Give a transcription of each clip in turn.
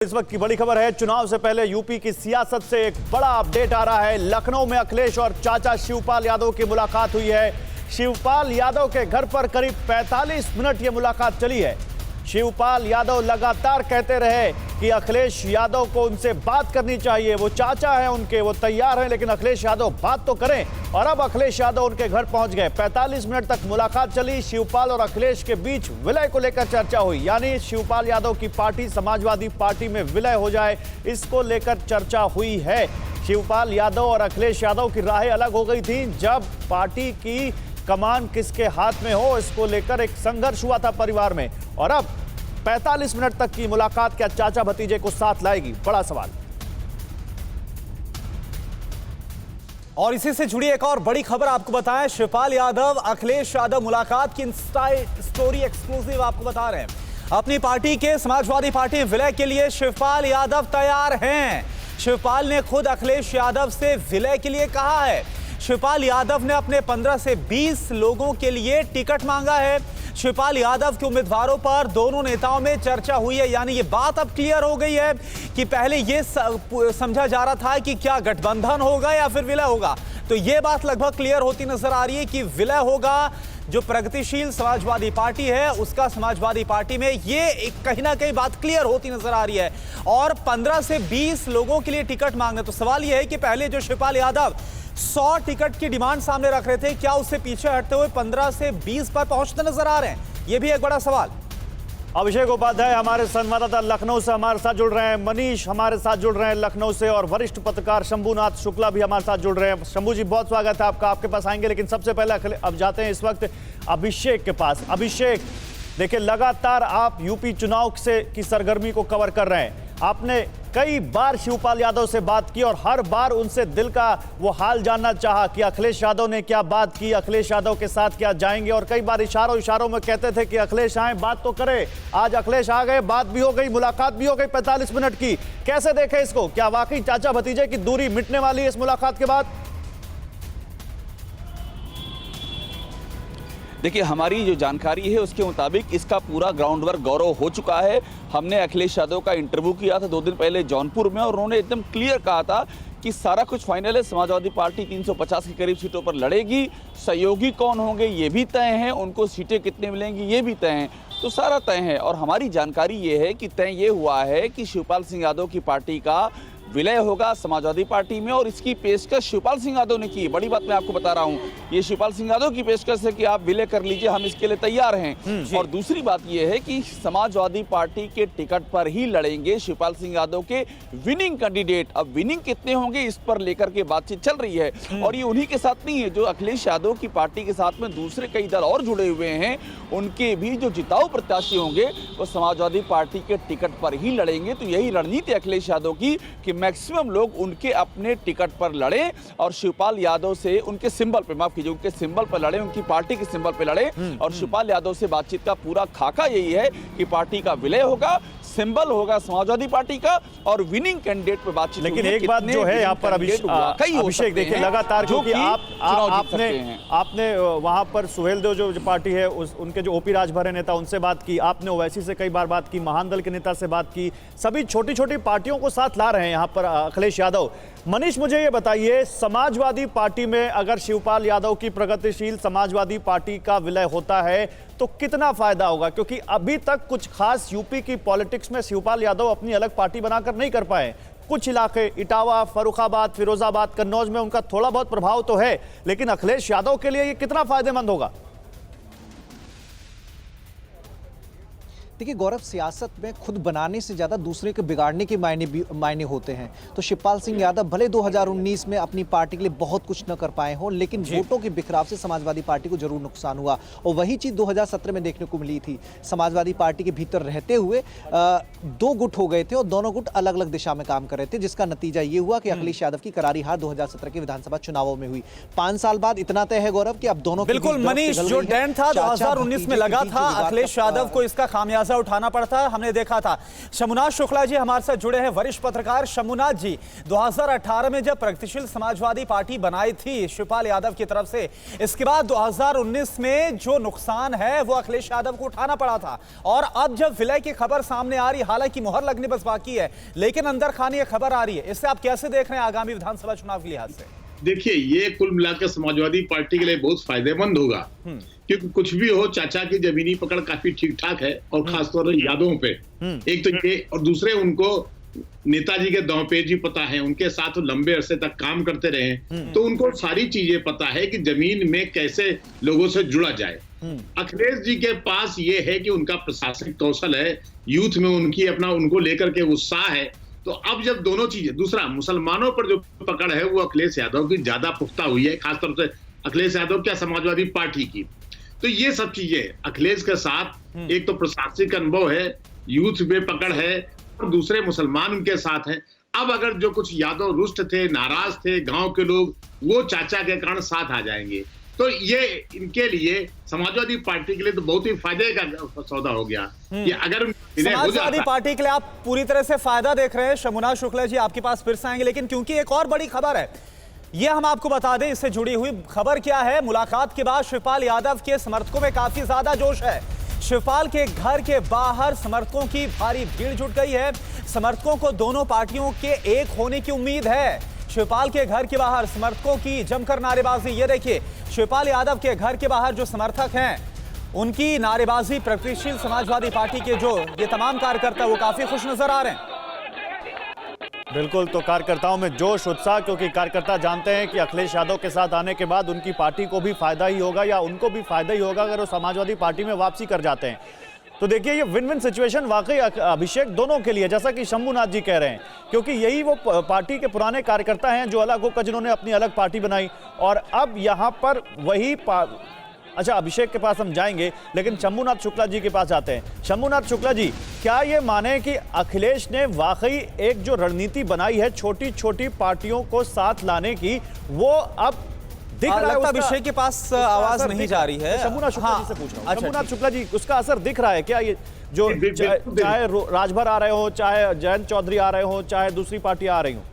इस वक्त की बड़ी खबर है। चुनाव से पहले यूपी की सियासत से एक बड़ा अपडेट आ रहा है। लखनऊ में अखिलेश और चाचा शिवपाल यादव की मुलाकात हुई है। शिवपाल यादव के घर पर करीब 45 मिनट ये मुलाकात चली है। शिवपाल यादव लगातार कहते रहे कि अखिलेश यादव को उनसे बात करनी चाहिए, वो चाचा हैं उनके, वो तैयार हैं, लेकिन अखिलेश यादव बात तो करें। और अब अखिलेश यादव उनके घर पहुंच गए। 45 मिनट तक मुलाकात चली। शिवपाल और अखिलेश के बीच विलय को लेकर चर्चा हुई, यानी शिवपाल यादव की पार्टी समाजवादी पार्टी में विलय हो जाए, इसको लेकर चर्चा हुई है। शिवपाल यादव और अखिलेश यादव की राहें अलग हो गई थी। जब पार्टी की कमान किसके हाथ में हो, इसको लेकर एक संघर्ष हुआ था परिवार में। और अब 45 मिनट तक की मुलाकात क्या चाचा भतीजे को साथ लाएगी, बड़ा सवाल। और इसी से जुड़ी एक और बड़ी खबर आपको बताएं। शिवपाल यादव अखिलेश यादव मुलाकात की स्टोरी एक्सक्लूसिव आपको बता रहे हैं। अपनी पार्टी के समाजवादी पार्टी विलय के लिए शिवपाल यादव तैयार हैं। शिवपाल ने खुद अखिलेश यादव से विलय के लिए कहा है। शिवपाल यादव ने अपने 15 से 20 लोगों के लिए टिकट मांगा है। शिवपाल यादव के उम्मीदवारों पर दोनों नेताओं में चर्चा हुई है, यानी ये बात अब क्लियर हो गई है कि पहले ये समझा जा रहा था कि क्या गठबंधन होगा या फिर विलय होगा, तो ये बात लगभग क्लियर होती नजर आ रही है कि विलय होगा। जो प्रगतिशील समाजवादी पार्टी है उसका समाजवादी पार्टी में ये कहीं ना कहीं बात क्लियर होती नजर आ रही है। और 15 से 20 लोगों के लिए टिकट मांगना, तो सवाल यह है कि पहले जो शिवपाल यादव 100 टिकट की डिमांड सामने रख रहे थे, क्या उससे पीछे हटते हुए 15 से 20 पर पहुंचते नजर आ रहे हैं, यह भी एक बड़ा सवाल। अभिषेक उपाध्याय हमारे संवाददाता लखनऊ से हमारे साथ जुड़ रहे हैं, मनीष हमारे साथ जुड़ रहे हैं लखनऊ से, और वरिष्ठ पत्रकार शंभुनाथ शुक्ला भी हमारे साथ जुड़ रहे हैं। शंभू जी, बहुत स्वागत है आपका, आपके पास आएंगे, लेकिन सबसे पहले अब जाते हैं इस वक्त अभिषेक के पास। अभिषेक, देखिए लगातार आप यूपी चुनाव की सरगर्मी को कवर कर रहे हैं। आपने कई बार शिवपाल यादव से बात की और हर बार उनसे दिल का वो हाल जानना चाहा कि अखिलेश यादव ने क्या बात की, अखिलेश यादव के साथ क्या जाएंगे, और कई बार इशारों में कहते थे कि अखिलेश आए, बात तो करें। आज अखिलेश आ गए, बात भी हो गई, मुलाकात भी हो गई 45 मिनट की। कैसे देखें इसको? क्या वाकई चाचा भतीजे की दूरी मिटने वाली है इस मुलाकात के बाद? देखिए, हमारी जो जानकारी है उसके मुताबिक इसका पूरा ग्राउंड वर्क गौरव हो चुका है। हमने अखिलेश यादव का इंटरव्यू किया था 2 दिन पहले जौनपुर में, और उन्होंने एकदम क्लियर कहा था कि सारा कुछ फाइनल है। समाजवादी पार्टी 350 के करीब सीटों पर लड़ेगी। सहयोगी कौन होंगे ये भी तय हैं, उनको सीटें कितने मिलेंगी ये भी तय हैं, तो सारा तय है। और हमारी जानकारी ये है कि तय ये हुआ है कि शिवपाल सिंह यादव की पार्टी का विलय होगा समाजवादी पार्टी में, और इसकी पेशकश शिवपाल सिंह यादव ने की। बड़ी बात मैं आपको बता रहा हूं, ये शिवपाल सिंह यादव की पेशकश है कि आप विलय कर लीजिए, हम इसके लिए तैयार हैं। और दूसरी बात ये है कि समाजवादी पार्टी के टिकट पर ही लड़ेंगे शिवपाल सिंह यादव के विनिंग कैंडिडेट। अब विनिंग कितने होंगे इस पर लेकर के बातचीत चल रही है। और ये उन्हीं के साथ नहीं है, जो अखिलेश यादव की पार्टी के साथ में दूसरे कई दल और जुड़े हुए हैं, उनके भी जो जिताऊ प्रत्याशी होंगे वो समाजवादी पार्टी के टिकट पर ही लड़ेंगे। तो यही रणनीति अखिलेश यादव की कि मैक्सिमम लोग उनके अपने टिकट पर लड़े और शिवपाल यादव से उनके सिंबल पे, माफ कीजिए, उनके सिंबल पर लड़े, उनकी पार्टी के सिंबल पे लड़े। और शिवपाल यादव से बातचीत का पूरा खाका यही है कि पार्टी का विलय होगा, सिंबल होगा समाजवादी पार्टी का, और विनिंग कैंडिडेट पे बातचीत। लेकिन एक बात जो है यहाँ पर अभिषेक देखिए लगातार, क्योंकि आपने वहां पर सुहेल देव जो पार्टी है उनके जो ओपी राजभर नेता, उनसे बात की, आपने ओवैसी से कई बार बात की, महान दल के नेता से बात की, सभी छोटी छोटी पार्टियों को साथ ला रहे हैं यहाँ पर अखिलेश यादव। मनीष, मुझे ये बताइए, समाजवादी पार्टी में अगर शिवपाल यादव की प्रगतिशील समाजवादी पार्टी का विलय होता है तो कितना फायदा होगा? क्योंकि अभी तक कुछ खास यूपी की पॉलिटिक्स में शिवपाल यादव अपनी अलग पार्टी बनाकर नहीं कर पाए। कुछ इलाके इटावा, फर्रुखाबाद, फिरोजाबाद, कन्नौज में उनका थोड़ा बहुत प्रभाव तो है, लेकिन अखिलेश यादव के लिए ये कितना फायदेमंद होगा? देखिए गौरव, सियासत में खुद बनाने से ज़्यादा दूसरे के बिगाड़ने के मायने होते हैं। तो शिवपाल सिंह यादव भले 2019 में अपनी पार्टी के लिए बहुत कुछ न कर पाए हों, लेकिन वोटों के बिखराव से समाजवादी पार्टी को जरूर नुकसान हुआ, और वही चीज़ 2017 में देखने को मिली थी। समाजवादी पार्टी के भीतर रहते हुए 2 गुट हो गए थे और दोनों गुट अलग अलग दिशा में काम कर रहे थे, जिसका नतीजा ये हुआ कि अखिलेश यादव की करारी हार 2017 के विधानसभा चुनावों में हुई। 5 साल बाद इतना तय है गौरव कि अब दोनों बिल्कुल मनीष, जो डैन था 2019 में लगा था, अखिलेश यादव को इसका खामियाजा अंदाजा उठाना पड़ता है। हमने देखा था। शंभुनाथ शुक्ला जी हमारे साथ जुड़े हैं, वरिष्ठ पत्रकार। शंभुनाथ जी, 2018 में जब प्रगतिशील समाजवादी पार्टी बनाई थी शिवपाल यादव की तरफ से, इसके बाद 2019 में जो नुकसान है वो अखिलेश यादव को उठाना पड़ा था, और अब जब विलय की खबर सामने आ रही, हालांकि मुहर लगने बस बाकी है, लेकिन अंदर खाने ये खबर आ रही है, इससे आप कैसे देख रहे हैं आगामी विधानसभा चुनाव के लिहाज से? देखिए, ये कुल मिलाकर समाजवादी पार्टी के लिए बहुत फायदेमंद होगा, क्योंकि कुछ भी हो, चाचा की जमीनी पकड़ काफी ठीक ठाक है, और खासतौर पर यादवों पे। एक तो ये, और दूसरे उनको नेताजी के दांवपेच ही पता है, उनके साथ वो लंबे अरसे तक काम करते रहे, तो उनको सारी चीजें पता है कि जमीन में कैसे लोगों से जुड़ा जाए। अखिलेश जी के पास ये है कि उनका प्रशासनिक कौशल है, यूथ में उनकी अपना उनको लेकर के उत्साह है। तो अब जब दोनों चीजें, दूसरा मुसलमानों पर जो पकड़ है वो अखिलेश यादव की ज्यादा पुख्ता हुई है, खासतौर से अखिलेश यादव क्या समाजवादी पार्टी की। तो ये सब चीजें अखिलेश के साथ, एक तो प्रशासनिक अनुभव है, यूथ में पकड़ है, और दूसरे मुसलमान उनके साथ हैं। अब अगर जो कुछ यादव रुष्ट थे, नाराज थे, गांव के लोग, वो चाचा के कारण साथ आ जाएंगे। तो ये इनके लिए, समाजवादी पार्टी के लिए तो बहुत ही फायदे का सौदा हो गया कि अगर समाजवादी पार्टी के लिए आप पूरी तरह से फायदा देख रहे हैं। शंभुनाथ शुक्ला जी आपके पास फिर से आएंगे, लेकिन क्योंकि एक और बड़ी खबर है, ये हम आपको बता दें, इससे जुड़ी हुई खबर क्या है। मुलाकात के बाद शिवपाल यादव के समर्थकों में काफी ज्यादा जोश है। शिवपाल के घर के बाहर समर्थकों की भारी भीड़ जुट गई है। समर्थकों को दोनों पार्टियों के एक होने की उम्मीद है। शिवपाल के घर के बाहर समर्थकों की जमकर नारेबाजी। ये देखिए, शिवपाल यादव के घर के बाहर जो समर्थक हैं, उनकी नारेबाजी। प्रगतिशील समाजवादी पार्टी के जो ये तमाम कार्यकर्ता, वो काफी खुश नजर आ रहे हैं। बिल्कुल, तो कार्यकर्ताओं में जोश, उत्साह, क्योंकि कार्यकर्ता जानते हैं कि अखिलेश यादव के साथ आने के बाद उनकी पार्टी को भी फायदा ही होगा, या उनको भी फायदा ही होगा अगर वो समाजवादी पार्टी में वापसी कर जाते हैं। तो देखिए, ये विन विन सिचुएशन वाकई अभिषेक दोनों के लिए, जैसा कि शंभुनाथ जी कह रहे हैं, क्योंकि यही वो पार्टी के पुराने कार्यकर्ता हैं जो अलग होकर, जिन्होंने अपनी अलग पार्टी बनाई, और अब यहाँ पर वही अच्छा, अभिषेक के पास हम जाएंगे, लेकिन शंभुनाथ शुक्ला जी के पास आते हैं। शंभुनाथ शुक्ला जी, क्या ये माने कि अखिलेश ने वाकई एक जो रणनीति बनाई है छोटी छोटी पार्टियों को साथ लाने की, वो अब दिख रहा है? अभिषेक के पास आवाज नहीं जा रही है। शंभुनाथ शुक्ला जी से पूछ रहा हूं। शंभुनाथ शुक्ला जी, उसका असर दिख रहा है क्या? ये जो चाहे राजभर आ रहे हो, चाहे जयंत चौधरी आ रहे हो, चाहे दूसरी पार्टी आ रही हो?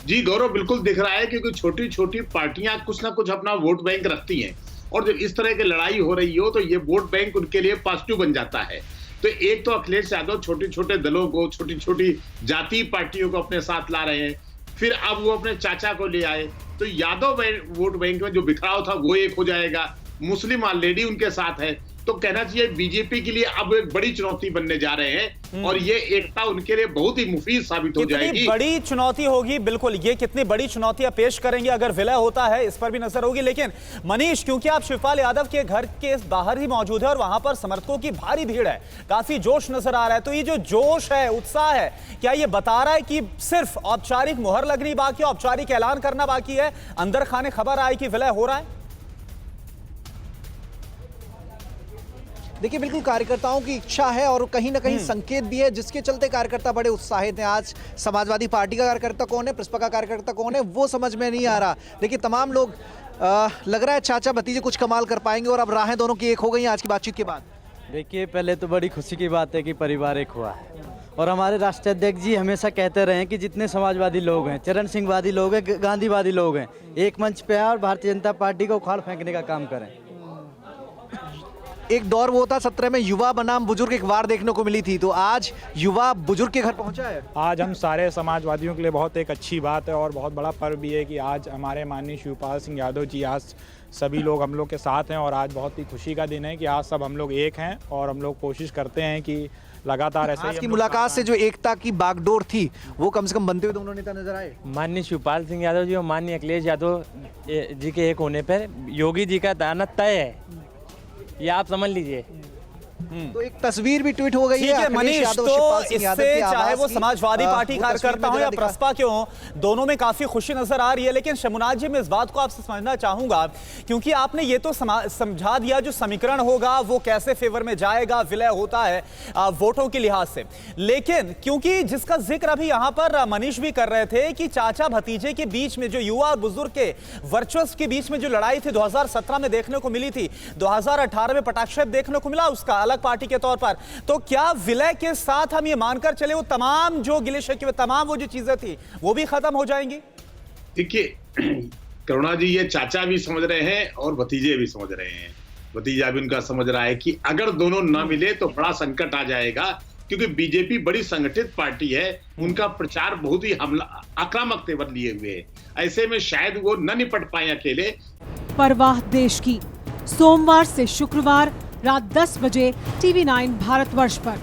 जी गौरव, बिल्कुल दिख रहा है, क्योंकि छोटी छोटी पार्टियां कुछ ना कुछ अपना वोट बैंक रखती हैं, और जब इस तरह की लड़ाई हो रही हो तो ये वोट बैंक उनके लिए पॉजिटिव बन जाता है। तो एक तो अखिलेश यादव छोटे छोटे दलों को, छोटी छोटी जातीय पार्टियों को अपने साथ ला रहे हैं, फिर अब वो अपने चाचा को ले आए, तो यादव वोट बैंक में जो बिखराव था वो एक हो जाएगा। मुस्लिम ऑलरेडी उनके साथ है, तो कहना चाहिए बीजेपी के लिए अब एक बड़ी चुनौती बनने जा रहे हैं, और ये एकता उनके लिए बहुत ही मुफीद साबित हो जाएगी। कितनी बड़ी चुनौती होगी, बिल्कुल, ये कितनी बड़ी चुनौतियां पेश करेंगे अगर विलय होता है, इस पर भी नजर होगी। लेकिन मनीष, क्योंकि आप शिवपाल यादव के घर के बाहर ही मौजूद है और वहां पर समर्थकों की भारी भीड़ है, काफी जोश नजर आ रहा है, तो ये जो जोश है, उत्साह है, क्या ये बता रहा है कि सिर्फ औपचारिक मुहर लगनी बाकी है, औपचारिक ऐलान करना बाकी है, अंदर खाने खबर आई कि विलय हो रहा है? देखिए, बिल्कुल कार्यकर्ताओं की इच्छा है और कहीं ना कहीं संकेत भी है, जिसके चलते कार्यकर्ता बड़े उत्साहित हैं। आज समाजवादी पार्टी का कार्यकर्ता कौन है, प्रसपा का कार्यकर्ता कौन है, वो समझ में नहीं आ रहा। देखिए, तमाम लोग लग रहा है चाचा भतीजे कुछ कमाल कर पाएंगे, और अब राहें दोनों की एक हो गई आज की बातचीत के बाद। देखिए, पहले तो बड़ी खुशी की बात है कि परिवार एक हुआ है, और हमारे राष्ट्रीय अध्यक्ष जी हमेशा कहते रहे हैं कि जितने समाजवादी लोग हैं, चरण सिंहवादी लोग हैं, गांधीवादी लोग हैं, एक मंच पे आए और भारतीय जनता पार्टी को उखाड़ फेंकने का काम करें। एक दौर वो था 17 में युवा बनाम बुजुर्ग एक वार देखने को मिली थी, तो आज युवा बुजुर्ग के घर पहुंचा है। आज हम सारे समाजवादियों के लिए बहुत एक अच्छी बात है और बहुत बड़ा पर्व भी है कि आज हमारे माननीय शिवपाल सिंह यादव जी, आज सभी लोग हम लोग के साथ हैं, और आज बहुत ही खुशी का दिन है कि आज सब हम लोग एक हैं, और हम लोग कोशिश करते हैं कि लगातार ऐसे आज की मुलाकात से जो एकता की बागडोर थी वो कम से कम बनते हुए दोनों नेता नजर आए। माननीय शिवपाल सिंह यादव जी और माननीय अखिलेश यादव जी के एक होने पर योगी जी का दाना तय है, ये आप समझ लीजिए। तो एक तस्वीर भी ट्वीट हो गई ठीक है मनीष, तो इससे चाहे वो समाजवादी पार्टी कार्यकर्ता हो या प्रसपा के हो, दोनों में काफी खुशी नजर आ रही है। लेकिन शंभुनाथ जी, मैं इस बात को आपसे समझना चाहूंगा, क्योंकि आपने ये तो समझा दिया जो समीकरण होगा वो कैसे फेवर में जाएगा, विलय होता है वोटों के लिहाज से, लेकिन क्योंकि जिसका जिक्र अभी यहां पर मनीष भी कर रहे थे कि चाचा भतीजे के बीच में, जो युवा और बुजुर्ग के वर्चस्व के बीच में जो लड़ाई थी 2017 में देखने को मिली थी, 2018 में पटाक्षेप देखने को मिला उसका, अलग पार्टी के तौर पर, तो क्या विलय के साथ हम ये मानकर चले वो तमाम जो गिले शिकवे, तमाम वो जो चीजें थी वो भी खत्म हो जाएंगी? देखिए करुणा जी, ये चाचा भी समझ रहे हैं और भतीजे भी समझ रहे हैं। भतीजा भी उनका समझ रहा है कि अगर दोनों ना मिले तो बड़ा संकट आ जाएगा, क्योंकि बीजेपी बड़ी संगठित पार्टी है, उनका प्रचार बहुत ही आक्रामक तेवर लिए हुए है। ऐसे में शायद वो न निपट पाए अकेले। परवाह देश की, सोमवार से शुक्रवार रात 10 बजे TV9 भारतवर्ष पर।